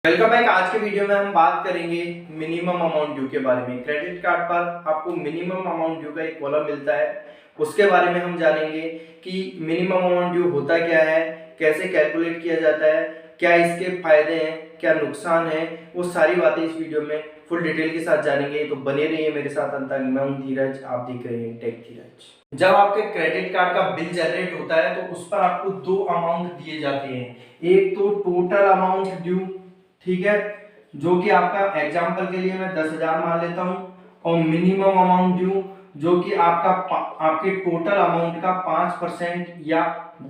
Welcome back. आज के video में हम बात करेंगे मिनिमम अमाउंट ड्यू के बारे में। क्रेडिट कार्ड पर आपको मिनिमम अमाउंट ड्यू का एक कॉलम मिलता है, उसके बारे में हम जानेंगे कि मिनिमम अमाउंट ड्यू होता क्या है, कैसे कैलकुलेट किया जाता है, क्या इसके फायदे हैं, क्या नुकसान है, वो सारी बातें इस वीडियो में फुल डिटेल के साथ जानेंगे। तो बने रहिए मेरे साथ अंत तक। मैं हूं धीरज, आप देख रहे हैं टेक धीरज। जब आपके क्रेडिट कार्ड का बिल जनरेट होता है तो उस पर आपको दो अमाउंट दिए जाते हैं। एक तो टोटल अमाउंट ड्यू, ठीक है, जो कि आपका एग्जांपल के लिए मैं 10,000 मान लेता हूं, और मिनिमम अमाउंट ड्यू जो कि आपके टोटल अमाउंट का 5% या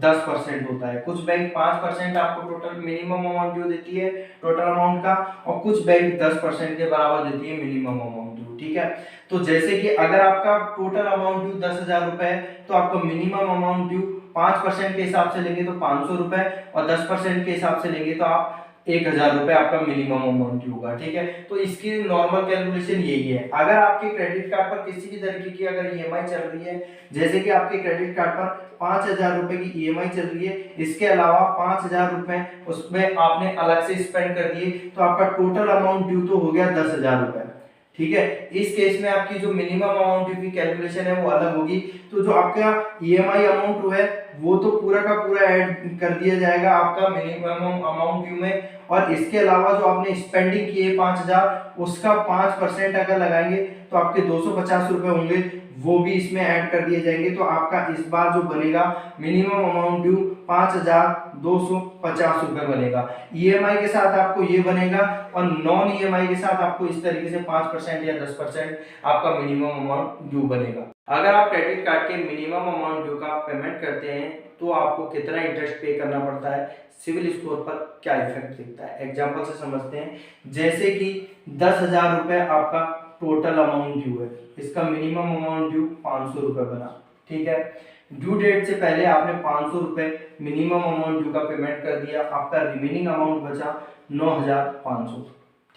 10% होता है। कुछ बैंक 5% आपको टोटल मिनिमम अमाउंट ड्यू देती है टोटल अमाउंट का, और कुछ बैंक 10% के बराबर देती है मिनिमम अमाउंट ड्यू, ठीक है। तो जैसे कि अगर आपका टोटल अमाउंट ड्यू 10,000 रुपए है तो आपका मिनिमम अमाउंट ड्यू 5% के हिसाब से लेंगे तो 500 रुपए, और 10% के हिसाब से लेंगे तो आप 1,000 रुपए आपका मिनिमम अमाउंट ड्यू होगा, ठीक है। तो इसकी नॉर्मल कैलकुलेशन यही है। अगर आपके क्रेडिट कार्ड पर किसी भी तरीके की अगर ईएमआई चल रही है, जैसे कि आपके क्रेडिट कार्ड पर 5,000 रुपए की ईएमआई चल रही है, इसके अलावा 5,000 रुपए उसमें आपने अलग से स्पेंड कर दिए, तो आपका टोटल अमाउंट ड्यू तो हो गया 10,000 रुपए, ठीक है। इस केस में आपकी जो मिनिमम अमाउंट ड्यू की कैलकुलेशन है वो अलग होगी। तो जो आपका ईएमआई अमाउंट है वो तो पूरा का पूरा ऐड कर दिया जाएगा आपका मिनिमम अमाउंट ड्यू में, और इसके अलावा जो आपने स्पेंडिंग की है 5,000, उसका 5% अगर लगाएंगे तो आपके 250 रुपए होंगे, वो भी इसमें ऐड कर दिए जाएंगे। तो आपका इस बार जो बनेगा मिनिमम अमाउंट ड्यू 5,250 रुपए बनेगा। ईएमआई के साथ आपको ये बनेगा, और नॉन ईएमआई के साथ आपको इस तरीके से 5% या 10% आपका मिनिमम अमाउंट ड्यू बनेगा। अगर आप क्रेडिट कार्ड के मिनिमम अमाउंट ड्यू का पेमेंट करते हैं तो आपको कितना इंटरेस्ट पे करना पड़ता है, सिविल स्कोर पर क्या इफेक्ट दिखता है, एग्जांपल से समझते हैं। जैसे कि 10,000 रुपए आपका टोटल अमाउंट ड्यू है, इसका मिनिमम अमाउंट ड्यू 500 रुपए बना, ठीक है। ड्यू डेट से पहले आपने 500 रुपए मिनिमम अमाउंट ड्यू का पेमेंट कर दिया, आपका रिमेनिंग अमाउंट बचा 9,500,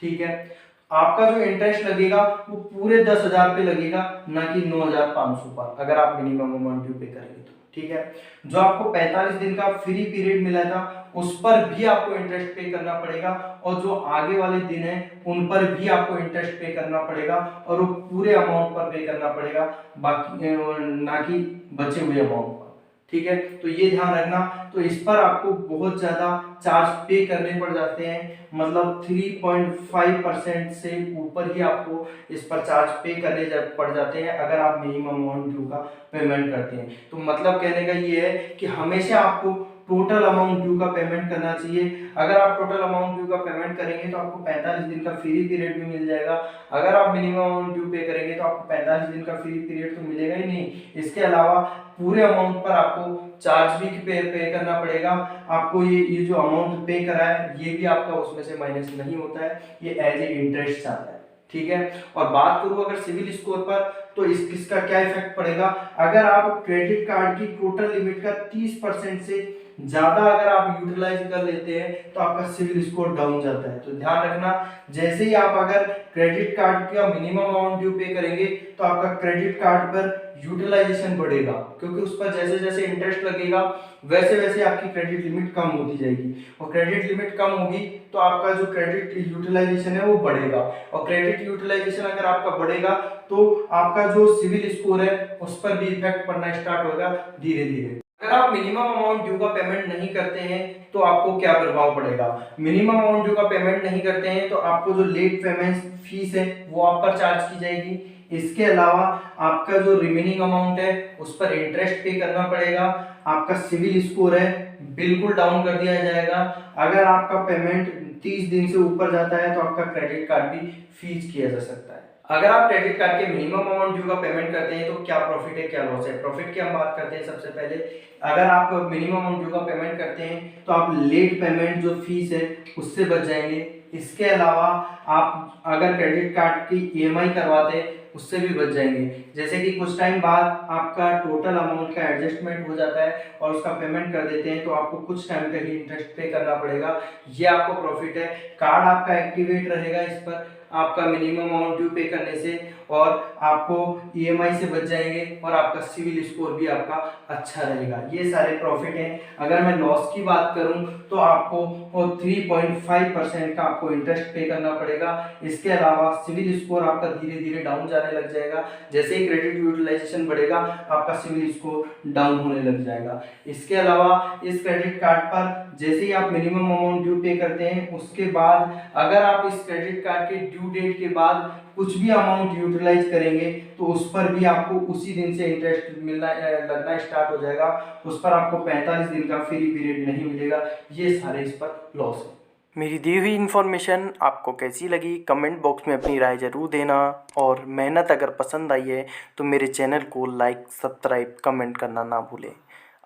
ठीक है। आपका जो इंटरेस्ट लगेगा वो पूरे 10,000 पे लगेगा, ना कि 9,500 पर, अगर आप मिनिमम अमाउंट ड्यू पे करेंगे तो, ठीक है। जो आपको 45 दिन का फ्री पीरियड मिला था उस पर भी आपको इंटरेस्ट पे करना पड़ेगा, और जो आगे वाले दिन है उन पर भी आपको इंटरेस्ट पे करना पड़ेगा, और वो पूरे अमाउंट पर पे करना पड़ेगा, बाकी ना कि बचे हुए अमाउंट पर, ठीक है। तो ये ध्यान रखना। तो इस पर आपको बहुत ज्यादा चार्ज पे करने पड़ जाते हैं, मतलब 3.5% से ऊपर ही आपको इस पर चार्ज पे करने पड़ जाते हैं अगर आप मिनिमम अमाउंट ड्यू का पेमेंट करते हैं। तो मतलब कहने का ये है कि हमेशा आपको टोटल अमाउंट ड्यू का पेमेंट करना चाहिए। अगर आप टोटल अमाउंट ड्यू का पेमेंट करेंगे तो आपको 45 दिन का फ्री पीरियड भी मिल जाएगा। अगर आप मिनिमम अमाउंट ड्यू पे करेंगे तो आपको 45 दिन का फ्री पीरियड तो मिलेगा ही नहीं, इसके अलावा पूरे अमाउंट पर आपको चार्ज भी पे करना पड़ेगा। आपको ये जो अमाउंट पे करा है ये भी आपका उसमें से माइनस नहीं होता है, ये एज ए इंटरेस्ट आता है, ठीक है। और बात करूं अगर सिविल स्कोर पर, तो इसका क्या इफेक्ट पड़ेगा। अगर आप क्रेडिट कार्ड की टोटल लिमिट का 30% से ज्यादा अगर आप यूटिलाइज कर लेते हैं तो आपका सिविल स्कोर डाउन जाता है। तो ध्यान रखना, जैसे ही आप अगर क्रेडिट कार्ड का मिनिमम अमाउंट ड्यू पे करेंगे तो आपका क्रेडिट कार्ड पर यूटिलाइजेशन बढ़ेगा, क्योंकि उस पर जैसे जैसे इंटरेस्ट लगेगा वैसे वैसे आपकी क्रेडिट लिमिट कम होती जाएगी, और क्रेडिट लिमिट कम होगी तो आपका जो क्रेडिट यूटिलाइजेशन है वो बढ़ेगा, और क्रेडिट यूटिलाइजेशन अगर आपका बढ़ेगा तो आपका जो सिविल स्कोर है उस पर भी इफेक्ट पड़ना स्टार्ट होगा धीरे धीरे। अगर आप मिनिमम अमाउंट ड्यू का पेमेंट नहीं करते हैं तो आपको क्या प्रभाव पड़ेगा। मिनिमम अमाउंट ड्यू का पेमेंट नहीं करते हैं तो आपको जो लेट पेमेंट फीस है वो आप पर चार्ज की जाएगी। इसके अलावा आपका जो रिमेनिंग अमाउंट है उस पर इंटरेस्ट पे करना पड़ेगा। आपका सिविल स्कोर है बिल्कुल डाउन कर दिया जाएगा। अगर आपका पेमेंट 30 दिन से ऊपर जाता है तो आपका क्रेडिट कार्ड भी फ्रीज किया जा सकता है। अगर आप क्रेडिट कार्ड के मिनिमम अमाउंट ड्यू का पेमेंट करते हैं तो क्या प्रॉफिट है क्या लॉस है। प्रॉफिट की हम बात करते हैं सबसे पहले। अगर आप मिनिमम अमाउंट ड्यू का पेमेंट करते हैं तो आप लेट पेमेंट जो फीस है उससे बच जाएंगे। इसके अलावा आप अगर क्रेडिट कार्ड की ईएमआई करवाते हैं उससे भी बच जाएंगे। जैसे कि कुछ टाइम बाद आपका टोटल अमाउंट का एडजस्टमेंट हो जाता है और उसका पेमेंट कर देते हैं तो आपको कुछ टाइम का ही इंटरेस्ट पे करना पड़ेगा, ये आपको प्रॉफिट है। कार्ड आपका एक्टिवेट रहेगा इस पर आपका मिनिमम अमाउंट ड्यू पे करने से, और आपको ईएमआई से बच जाएंगे, और आपका सिविल स्कोर भी आपका अच्छा रहेगा। ये सारे प्रॉफिट हैं। अगर मैं लॉस की बात करूं तो आपको 3.5% का आपको इंटरेस्ट पे करना पड़ेगा। इसके अलावा सिविल स्कोर आपका धीरे धीरे डाउन जाने लग जाएगा। जैसे ही क्रेडिट यूटिलाइजेशन बढ़ेगा आपका सिविल स्कोर डाउन होने लग जाएगा। इसके अलावा इस क्रेडिट कार्ड पर जैसे ही आप मिनिमम अमाउंट ड्यू पे करते हैं, उसके बाद अगर आप इस क्रेडिट कार्ड के ड्यू डेट के बाद कुछ भी अमाउंट यूटिलाइज करेंगे तो उस पर भी आपको उसी दिन से इंटरेस्ट मिलना लगना स्टार्ट हो जाएगा। उस पर आपको 45 दिन का फ्री पीरियड नहीं मिलेगा। ये सारे इस पर लॉस है। मेरी दी हुई इन्फॉर्मेशन आपको कैसी लगी कमेंट बॉक्स में अपनी राय ज़रूर देना, और मेहनत अगर पसंद आई है तो मेरे चैनल को लाइक सब्सक्राइब कमेंट करना ना भूलें।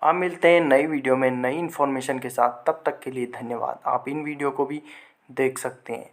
आप मिलते हैं नई वीडियो में नई इन्फॉर्मेशन के साथ, तब तक के लिए धन्यवाद। आप इन वीडियो को भी देख सकते हैं।